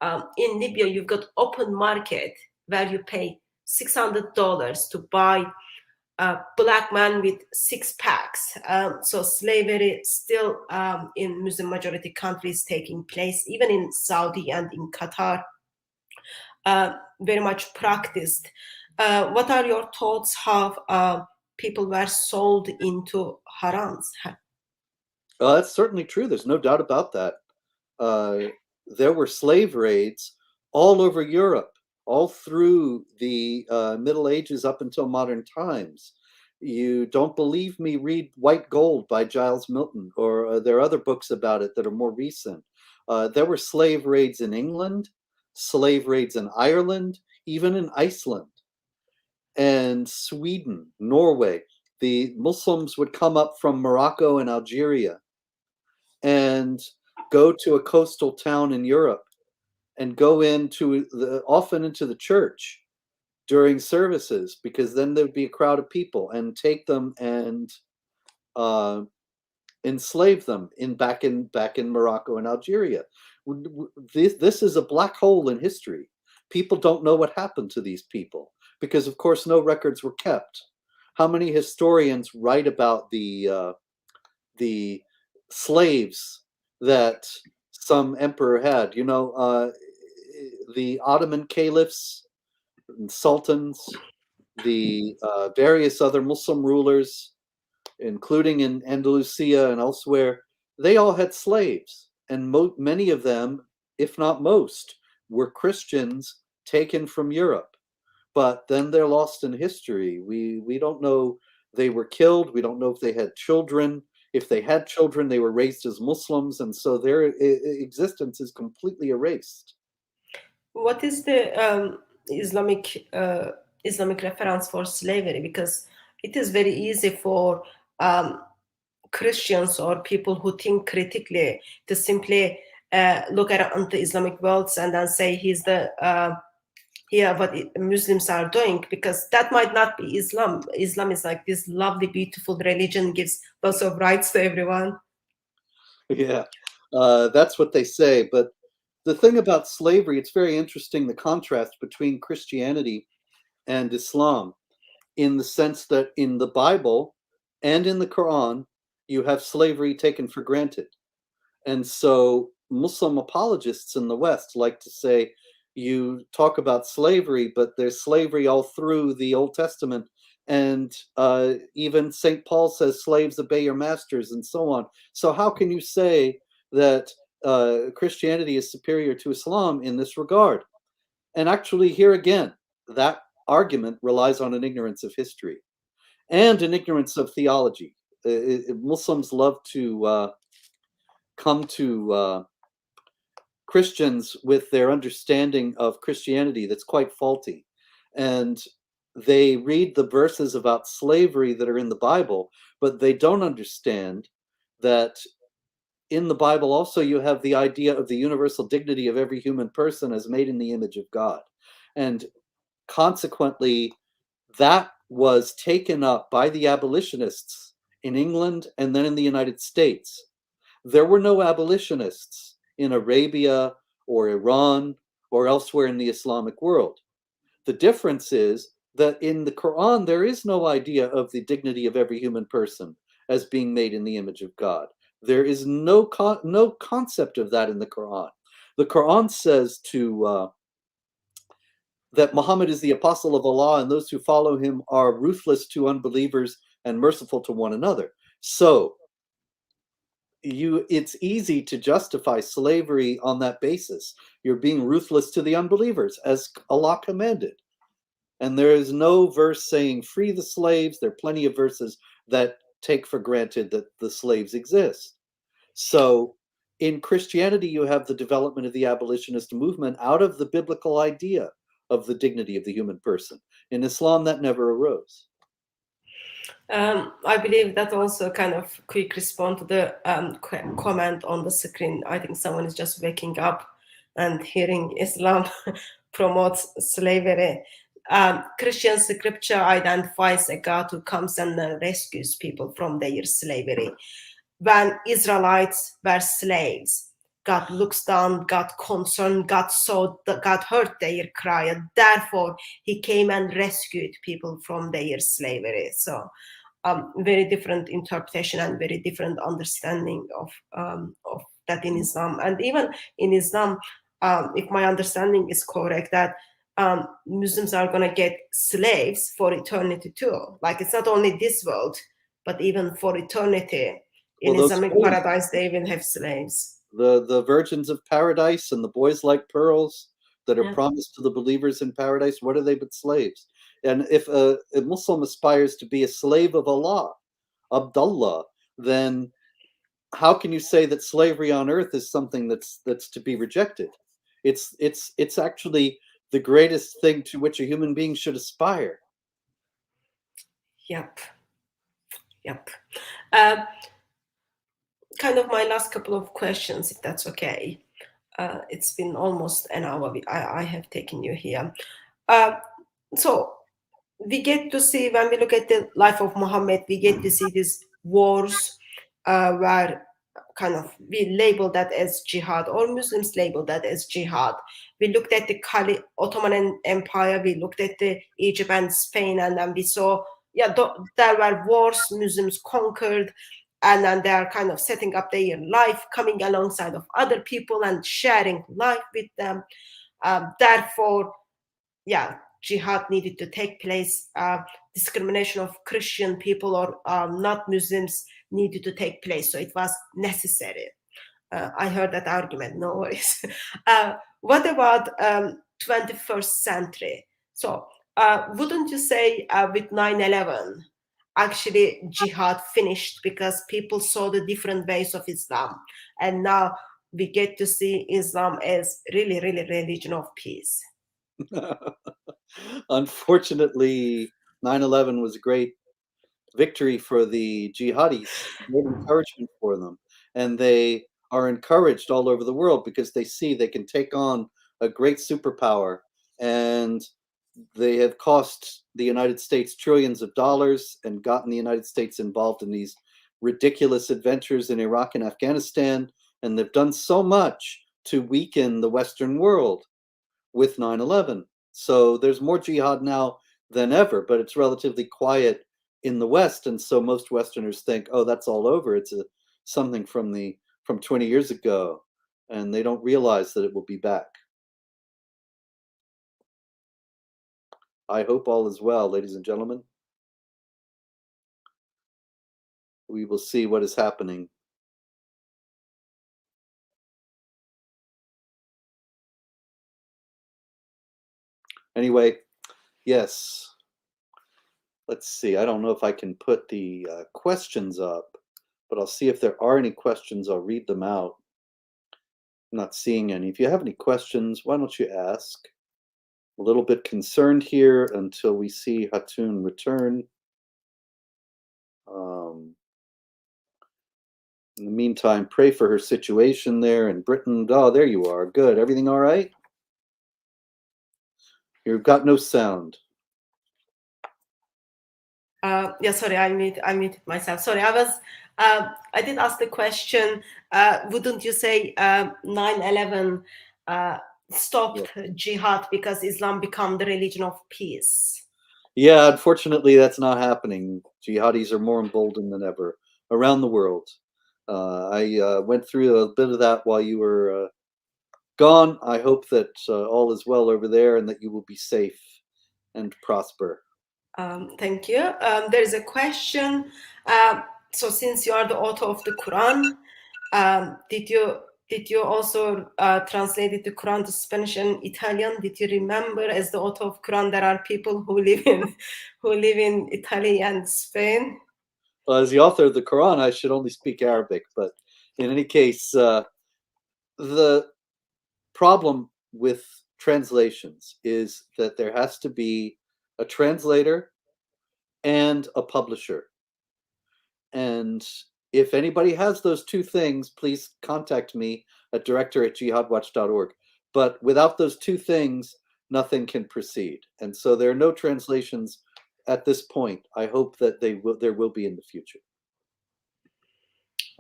In Libya, you've got open market where you pay $600 to buy a black man with 6 packs. So slavery still in Muslim majority countries taking place, even in Saudi and in Qatar, very much practiced. What are your thoughts how people were sold into harems? That's certainly true. There's no doubt about that. There were slave raids all over Europe, all through the Middle Ages up until modern times. You don't believe me? Read White Gold by Giles Milton, or there are other books about it that are more recent. There were slave raids in England, slave raids in Ireland, even in Iceland and Sweden, Norway. The Muslims would come up from Morocco and Algeria and go to a coastal town in Europe and go often into the church during services, because then there'd be a crowd of people, and take them and enslave them back in Morocco and Algeria. This is a black hole in history. People don't know what happened to these people because, of course, no records were kept. How many historians write about the slaves that some emperor had. The Ottoman caliphs, sultans, the various other Muslim rulers, including in Andalusia and elsewhere, they all had slaves, and many of them, if not most, were Christians taken from Europe. But then they're lost in history. We don't know, they were killed. We don't know if they had children. If they had children, they were raised as Muslims, and so their existence is completely erased. What is the Islamic reference for slavery? Because it is very easy for Christians or people who think critically to simply look at the Islamic worlds and then say he's the what Muslims are doing, because that might not be Islam. Islam is like this lovely, beautiful religion, gives lots of rights to everyone. Yeah, that's what they say. But the thing about slavery, it's very interesting, the contrast between Christianity and Islam, in the sense that in the Bible and in the Quran, you have slavery taken for granted. And so Muslim apologists in the West like to say, you talk about slavery, but there's slavery all through the Old Testament. And even St. Paul says, slaves, obey your masters, and so on. So how can you say that Christianity is superior to Islam in this regard? And actually, here again, that argument relies on an ignorance of history and an ignorance of theology. Muslims love to come to Christians with their understanding of Christianity that's quite faulty. And they read the verses about slavery that are in the Bible, but they don't understand that in the Bible also you have the idea of the universal dignity of every human person as made in the image of God. And consequently, that was taken up by the abolitionists in England and then in the United States. There were no abolitionists in Arabia or Iran or elsewhere in the Islamic world. The difference is that in the Quran, there is no idea of the dignity of every human person as being made in the image of God. There is no concept of that in the Quran. The Quran says that Muhammad is the apostle of Allah, and those who follow him are ruthless to unbelievers and merciful to one another. So it's easy to justify slavery on that basis. You're being ruthless to the unbelievers, as Allah commanded. And there is no verse saying free the slaves. There are plenty of verses that take for granted that the slaves exist. So in Christianity, you have the development of the abolitionist movement out of the biblical idea of the dignity of the human person. In Islam, that never arose. I believe that also kind of quick respond to the comment on the screen. I think someone is just waking up and hearing Islam promotes slavery. Christian scripture identifies a God who comes and rescues people from their slavery. When Israelites were slaves, God looks down, God concerned, God saw, God heard their cry, and therefore He came and rescued people from their slavery. So, very different interpretation and very different understanding of that in Islam. And even in Islam, if my understanding is correct, that Muslims are going to get slaves for eternity too. Like it's not only this world, but even for eternity. In Islamic paradise, they will have slaves. The virgins of paradise and the boys like pearls that are promised to the believers in paradise, what are they but slaves? And if a Muslim aspires to be a slave of Allah, Abdullah, then how can you say that slavery on earth is something that's to be rejected? It's actually the greatest thing to which a human being should aspire. Yep. Kind of my last couple of questions, if that's okay. It's been almost an hour. I have taken you here. So we get to see, when we look at the life of Muhammad, we get to see these wars where kind of we label that as jihad, or Muslims label that as jihad. We looked at the Ottoman Empire, we looked at the Egypt and Spain, and then we saw, there were wars, Muslims conquered, and then they are kind of setting up their life, coming alongside of other people and sharing life with them. Therefore, yeah, jihad needed to take place. Discrimination of Christian people or not Muslims needed to take place. So it was necessary. I heard that argument, no worries. What about 21st century? So wouldn't you say with 9/11, actually jihad finished because people saw the different ways of Islam, and now we get to see Islam as really, really religion of peace? Unfortunately, 9/11 was a great victory for the jihadis, great encouragement for them. And they are encouraged all over the world because they see they can take on a great superpower. And they have cost the United States trillions of dollars and gotten the United States involved in these ridiculous adventures in Iraq and Afghanistan. And they've done so much to weaken the Western world with 9/11. So there's more jihad now than ever, but it's relatively quiet in the West, and so most Westerners think, "Oh, that's all over. It's something from 20 years ago," and they don't realize that it will be back. I hope all is well, ladies and gentlemen. We will see what is happening. Anyway, yes. Let's see. I don't know if I can put the questions up, but I'll see if there are any questions. I'll read them out. I'm not seeing any. If you have any questions, why don't you ask? A little bit concerned here until we see Hatun return. In the meantime, pray for her situation there in Britain. Oh, there you are. Good. Everything all right? You've got no sound. Yeah, sorry, I muted myself. Sorry, I did ask the question. Wouldn't you say 9/11 stopped jihad because Islam became the religion of peace? Yeah, unfortunately, that's not happening. Jihadis are more emboldened than ever around the world. I went through a bit of that while you were gone. I hope that all is well over there and that you will be safe and prosper. Thank you. There is a question. So, since you are the author of the Quran, did you also translate the Quran to Spanish and Italian? Did you remember, as the author of Quran, there are people who live in Italy and Spain? Well, as the author of the Quran, I should only speak Arabic, but in any case, the problem with translations is that there has to be a translator and a publisher. And if anybody has those two things, please contact me at director@jihadwatch.org. But without those two things, nothing can proceed. And so there are no translations at this point. I hope that there will be in the future.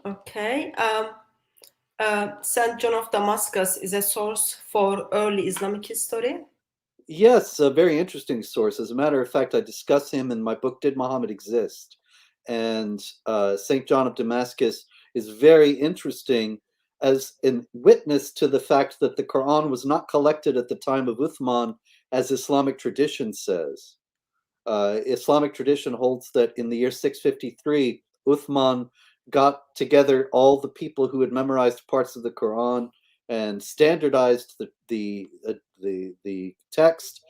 Okay. St. John of Damascus is a source for early Islamic history. Yes, a very interesting source. As a matter of fact, I discuss him in my book, Did Muhammad Exist? And St. John of Damascus is very interesting as a witness to the fact that the Quran was not collected at the time of Uthman, as Islamic tradition says. Islamic tradition holds that in the year 653, Uthman got together all the people who had memorized parts of the Quran and standardized the text,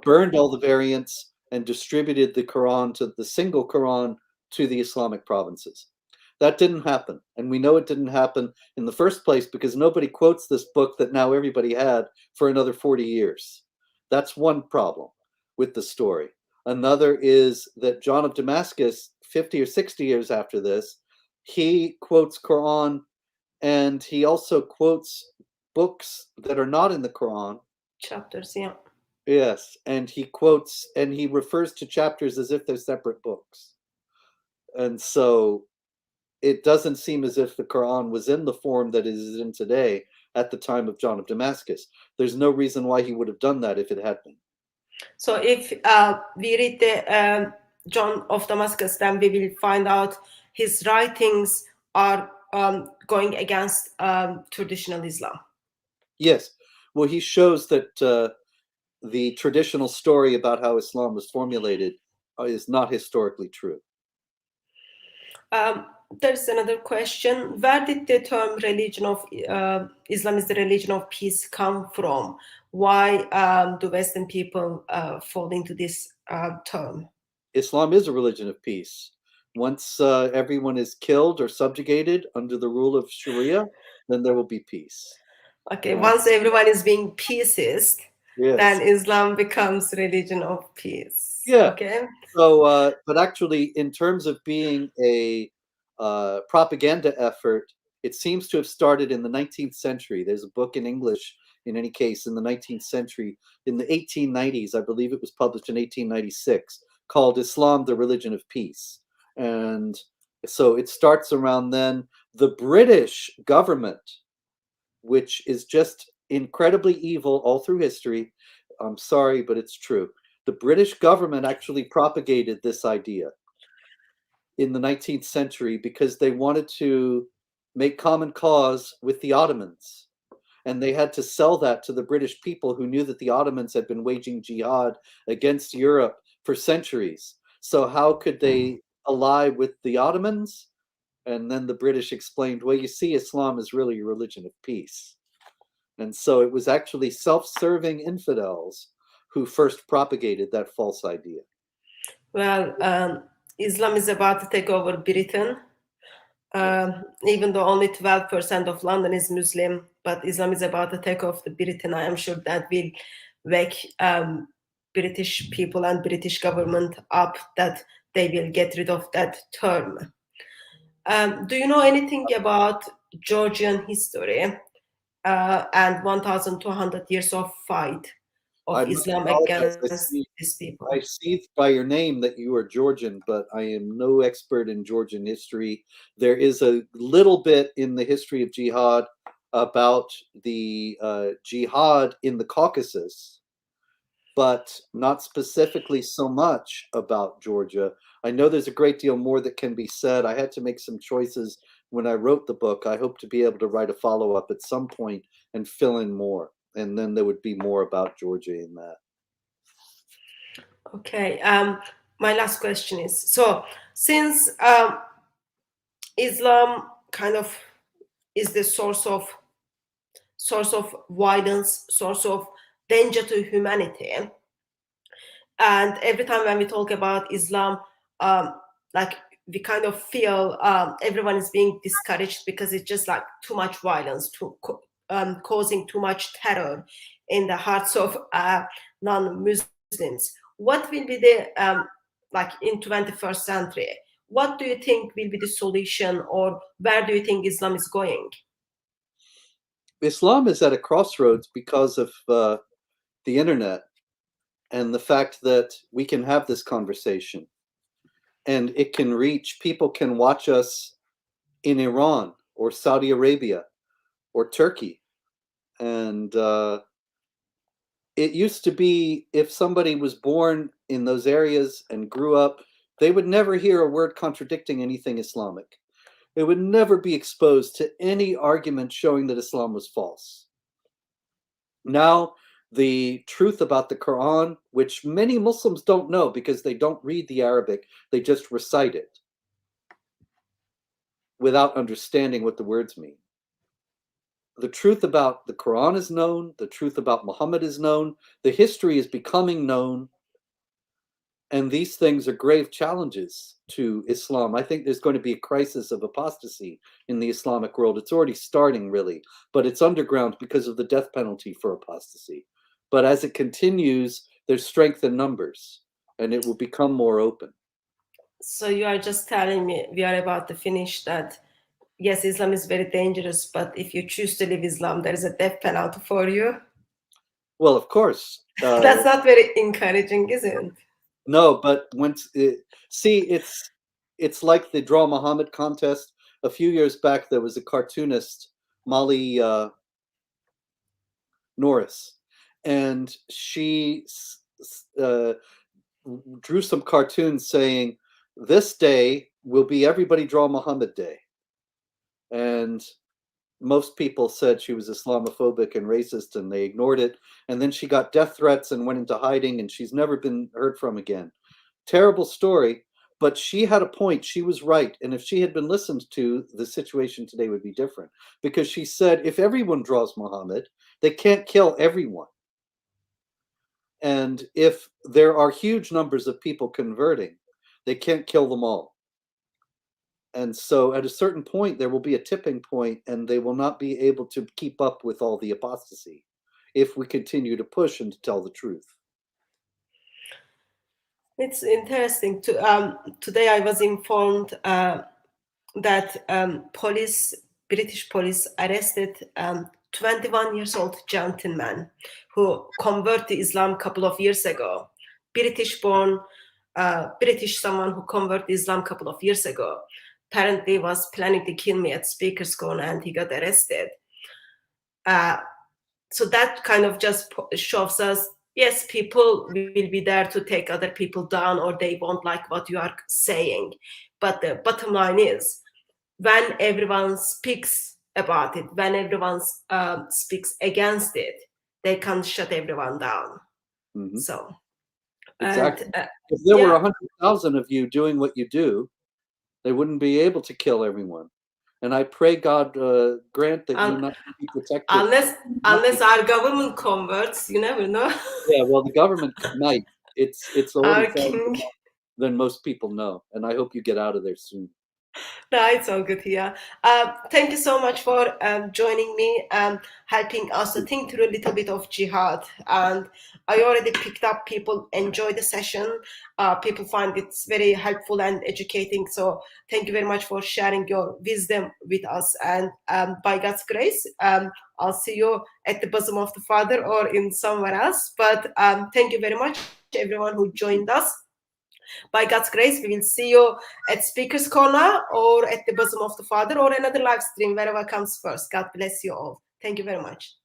burned all the variants, and distributed the Quran, to the single Quran, to the Islamic provinces. That didn't happen, and we know it didn't happen in the first place because nobody quotes this book that now everybody had for another 40 years. That's one problem with the story. Another is that John of Damascus, 50 or 60 years after this, he quotes Quran, and he also quotes books that are not in the Quran. Chapters, yeah. Yes, and he quotes and he refers to chapters as if they're separate books. And so it doesn't seem as if the Quran was in the form that it is in today at the time of John of Damascus. There's no reason why he would have done that if it had been. So if we read the John of Damascus, then we will find out his writings are going against traditional Islam. Yes. Well, he shows that the traditional story about how Islam was formulated is not historically true. There's another question. Where did the term religion of Islam is the religion of peace come from? Why do Western people fall into this term? Islam is a religion of peace. Once everyone is killed or subjugated under the rule of Sharia, then there will be peace. Okay, once everyone is being peacist, Yes. then Islam becomes religion of peace. Yeah. Okay. So, but actually, in terms of being a propaganda effort, it seems to have started in the 19th century. There's a book in English, in any case, in the 19th century, in the 1890s. I believe it was published in 1896, called Islam, the Religion of Peace. And so it starts around then. The British government, which is just incredibly evil all through history, I'm sorry, but it's true. The British government actually propagated this idea in the 19th century because they wanted to make common cause with the Ottomans. And they had to sell that to the British people who knew that the Ottomans had been waging jihad against Europe for centuries. So how could they ally with the Ottomans? And then the British explained, well, you see, Islam is really a religion of peace. And so it was actually self-serving infidels who first propagated that false idea. Well, Islam is about to take over Britain. Even though only 12% of London is Muslim, but Islam is about to take off the Britain. I am sure that will wake British people and British government up that they will get rid of that term. Do you know anything about Georgian history and 1,200 years of fight of I must Islam apologize. against these people? I see by your name that you are Georgian, but I am no expert in Georgian history. There is a little bit in the history of jihad about the jihad in the Caucasus, but not specifically so much about Georgia. I know there's a great deal more that can be said. I had to make some choices when I wrote the book. I hope to be able to write a follow-up at some point and fill in more. And then there would be more about Georgia in that. Okay. My last question is, so since Islam kind of is the source of violence, source of danger to humanity, and every time when we talk about Islam, like we kind of feel everyone is being discouraged because it's just like too much violence, causing too much terror in the hearts of non-Muslims. What will be the like in 21st century? What do you think will be the solution, or where do you think Islam is going? Islam is at a crossroads because of the internet and the fact that we can have this conversation and it can reach, people can watch us in Iran or Saudi Arabia or Turkey. And it used to be if somebody was born in those areas and grew up, they would never hear a word contradicting anything Islamic. It would never be exposed to any argument showing that Islam was false. Now, the truth about the Quran, which many Muslims don't know because they don't read the Arabic, they just recite it without understanding what the words mean. The truth about the Quran is known, the truth about Muhammad is known, the history is becoming known, and these things are grave challenges to Islam. I think there's going to be a crisis of apostasy in the Islamic world. It's already starting, really, but it's underground because of the death penalty for apostasy. But as it continues, there's strength in numbers, and it will become more open. So you are just telling me we are about to finish that. Yes, Islam is very dangerous, but if you choose to live Islam, there is a death penalty for you. Well, of course. That's not very encouraging, is it? No, but see, it's like the Draw Muhammad contest. A few years back, there was a cartoonist, Molly Norris, and she drew some cartoons saying, "This day will be Everybody Draw Muhammad Day." and most people said she was Islamophobic and racist, and they ignored it. And then she got death threats and went into hiding, and she's never been heard from again. Terrible story, but she had a point. She was right. And if she had been listened to, the situation today would be different. Because she said, if everyone draws Muhammad, they can't kill everyone. And if there are huge numbers of people converting, they can't kill them all. And so at a certain point, there will be a tipping point, and they will not be able to keep up with all the apostasy if we continue to push and to tell the truth. It's interesting. Today I was informed that British police arrested 21 years old gentleman who converted to Islam a couple of years ago. British-born, British someone who converted to Islam a couple of years ago. Apparently was planning to kill me at Speaker's Corner, and he got arrested. So that kind of just shows us, yes, people will be there to take other people down, or they won't like what you are saying. But the bottom line is, when everyone speaks about it, when everyone speaks against it, they can shut everyone down. Mm-hmm. So, exactly. If there were 100,000 of you doing what you do, they wouldn't be able to kill everyone. And I pray God grant that you not be protected. Unless our government converts, you never know. Yeah, well, the government might. It's already King. than most people know, and I hope you get out of there soon. No, it's all good here. Thank you so much for joining me, helping us to think through a little bit of jihad. And I already picked up people enjoy the session. People find it's very helpful and educating. So thank you very much for sharing your wisdom with us. And by God's grace, I'll see you at the bosom of the Father or in somewhere else. But thank you very much, everyone who joined us. By God's grace, we will see you at Speaker's Corner or at the bosom of the Father or another live stream, wherever comes first. God bless you all. Thank you very much.